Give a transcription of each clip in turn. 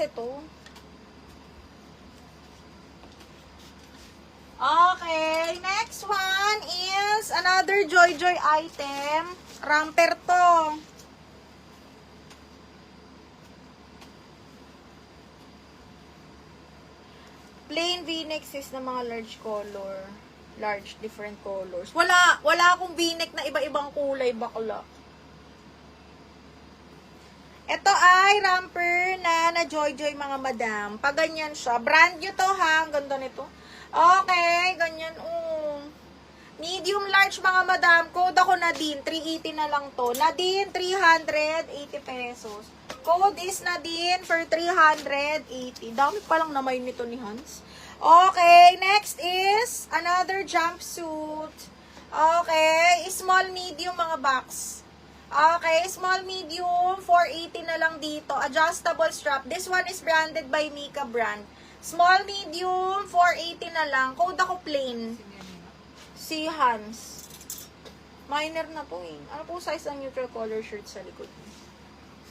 ito. Okay, next one is another Joy Joy item. Romper to. Plain V-neck sis na mga large color. Large, different colors. Wala akong V-neck na iba-ibang kulay, bakla. Ito ay romper na Joy Joy mga madam. Pag ganyan siya. Brand new to ha. Ang ganda nito. Okay, ganyan. Medium large mga madam. Code ako Nadine. 380 na lang to. Nadine, 380 pesos. Code is Nadine for 380. Dami pa lang naman nito ni Hans. Okay, next is another jumpsuit. Okay, small medium mga box. Okay, small medium, 480 na lang dito. Adjustable strap. This one is branded by Mika brand. Small medium, 480 na lang. Code ako plain. Si Hans. Minor na po eh. Ano po size ang neutral color shirt sa likod?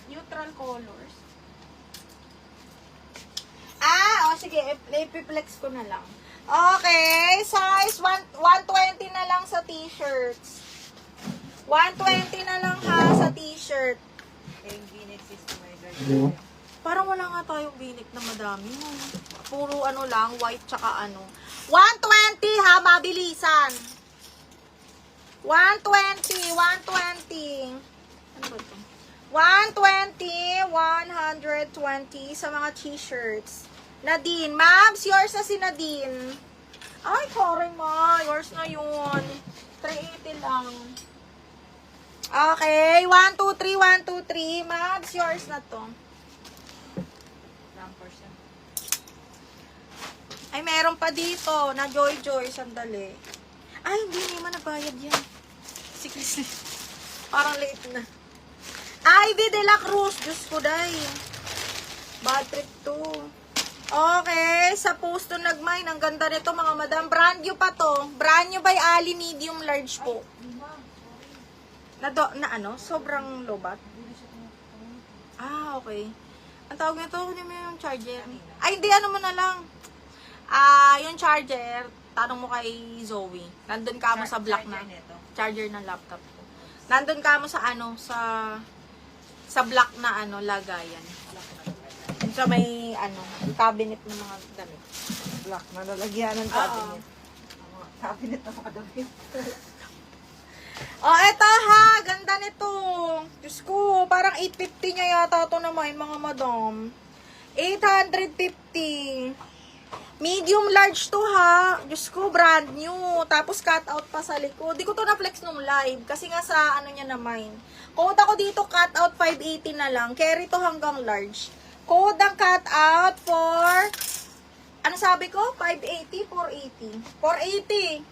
Neutral colors. Sige. Ipiplex ko na lang. Okay. Size 120 na lang sa t-shirts. 120 na lang ha sa t-shirt. Parang wala nga tayong binik na madami. Puro ano lang, white tsaka ano. 120 ha, mabilisan. 120. Ano ba ito? 120, 120 sa mga t-shirts. Nadine, ma'ams, yours na si Nadine. Ay, sorry ma, yours na yun. 380 lang. Okay, 1, 2, 3, 1, 2, 3. Ma'ams, yours na to. Ay, meron pa dito na Joy Joy. Sandali. Ay, hindi naman nagbayad yan. Sige. Parang late na. Ivy de la Cruz. Diyos ko, day. Bad trip to. Okay. Sa Pusto Nagmine. Ang ganda nito, mga madam. Brand new pa to. Brand new by Ali. Medium large po. Na ano? Sobrang lobat. Okay. Ang tawag nito, hindi mo yung charger. Ay, hindi. Ano mo na lang. Yung charger, tanong mo kay Zoe. Nandun ka mo sa block na. Charger ng laptop ko. Nandun ka mo sa ano, sa block na ano, lagayan. Sa may ano, cabinet ng mga damit. Black na lalagyan ng cabinet. Cabinet ng mga damit. Eto ha, ganda nito. Diyos ko, parang 850 niya yata ito naman, mga madam. 850. Medium large to ha. Diyos ko, brand new. Tapos cut out pa sa likod. Di ko to na-flex nung live. Kasi nga sa ano niya naman. Code ako dito, cut out 580 na lang. Carry to hanggang large. Code ang cut out for, ano sabi ko? 580, 480. 480.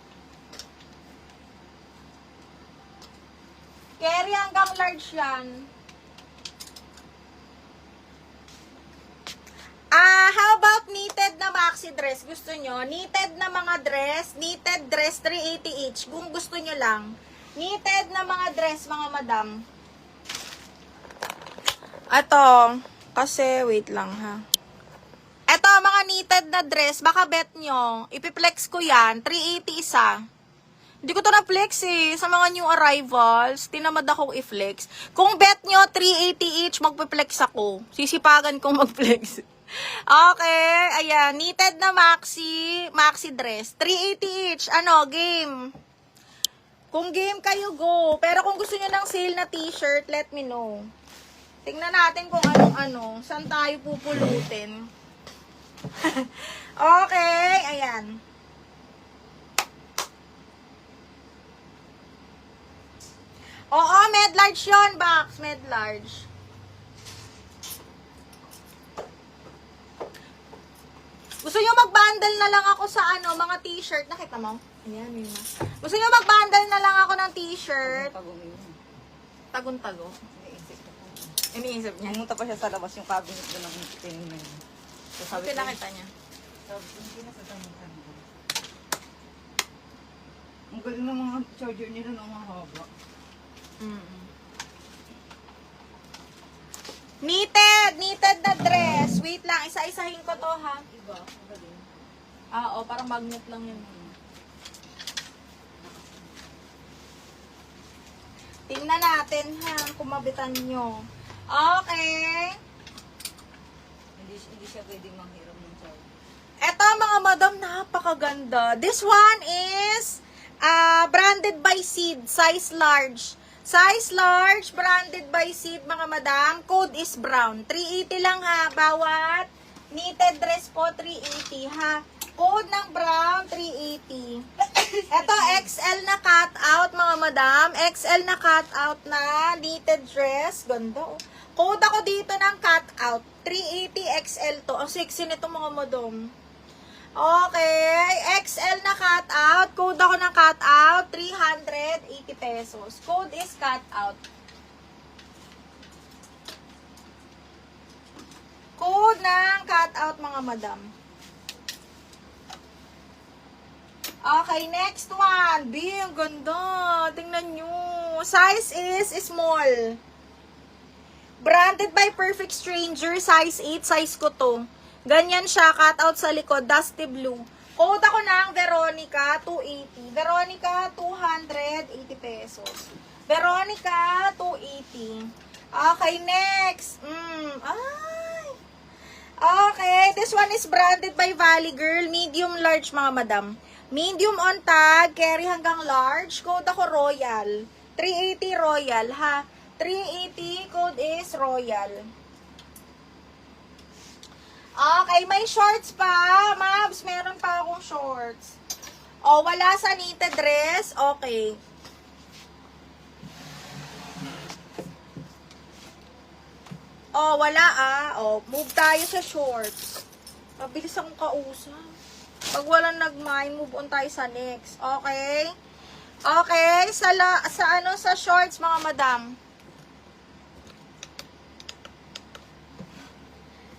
Carry hanggang large yan. How about knitted na maxi dress? Gusto nyo? Knitted na mga dress, knitted dress, 380 each. Kung gusto nyo lang. Knitted na mga dress, mga madam. Ito, kasi, wait lang ha. Ito, mga knitted na dress, baka bet nyo, ipiplex ko yan, 380 isa. Hindi ko to na-flex eh. Sa mga new arrivals, tinamad akong i-flex. Kung bet nyo, 380 each, magpiplex ako. Sisipagan kong mag-flex. Okay, ayan. Knitted na maxi dress. 380 each. Ano, game. Kung game kayo, go. Pero kung gusto nyo ng sale na t-shirt, let me know. Tingnan natin kung anong-ano. Saan tayo pupulutin. Okay, ayan. Oo, med large yun, box. Med large. Gusto nyo mag-bundle na lang ako sa ano, mga t-shirt. Nakita mo? Ayan, yun na. Gusto nyo mag-bundle na lang ako ng t-shirt. Tagun-tago. Iniisip niya. Pumunta pa siya sa labas yung cabinet doon ng tingin na yun. So, sabi ko, nakita niya. hindi na sa tamitan. Ang galing ng mga charger nila ng mga haba. Knitted na dress. Wait lang, isa-isahin ko to, ha? Iba, ang galing. Oo, parang magnet lang yun. Tingnan natin, ha, kung mabitan nyo. Okay. Hindi siya pwedeng manghiram ng charge. Eto mga madam, napakaganda. This one is branded by Seed, size large. Size large, branded by Seed mga madam. Code is brown. 380 lang ha, bawat knitted dress po 380 ha. Code ng brown 380. Eto XL na cut out mga madam. XL na cut out na knitted dress. Ganda oh. Code ako dito ng cut out. 380 XL to. Ang sexy nito mga madam. Okay, XL na cut out. Code ako ng cut out, 380 pesos. Code is cut out. Code ng cut out mga madam. Okay, next one. Ang ganda. Tingnan nyo. Size is small. Branded by Perfect Stranger, size 8, size ko to. Ganyan siya, cut out sa likod, dusty blue. Code ako ng Veronica, 280. Veronica, 280 pesos. Veronica, 280. Okay, next. Ay. Okay, this one is branded by Valley Girl, medium large mga madam. Medium on tag, carry hanggang large. Code ako Royal. 380 Royal, ha. 380, code is Royal. Okay, may shorts pa. Mabs, meron pa akong shorts. O, wala sa knitted dress. Okay. O, wala O, move tayo sa shorts. Mabilis akong kausap. Pag walang nag-mind, move on tayo sa next. Okay? Okay, sa shorts mga madam.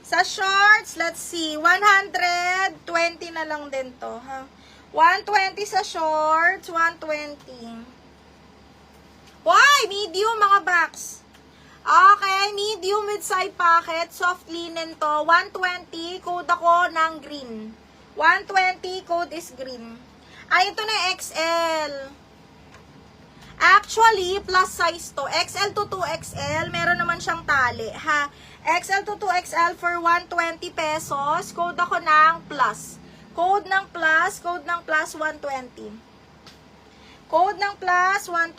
Sa shorts, let's see, 120 na lang din to, ha? 120 sa shorts, 120. Why? Medium, mga box. Okay, medium with side pocket, soft linen to, 120, code ako ng green. 120, code is green. Ay, ito na XL. Actually, plus size to. XL to 2XL, meron naman siyang tali, ha? XL to 2XL for 120 pesos. Code ako ng plus. Code ng plus 120. Code ng plus 120.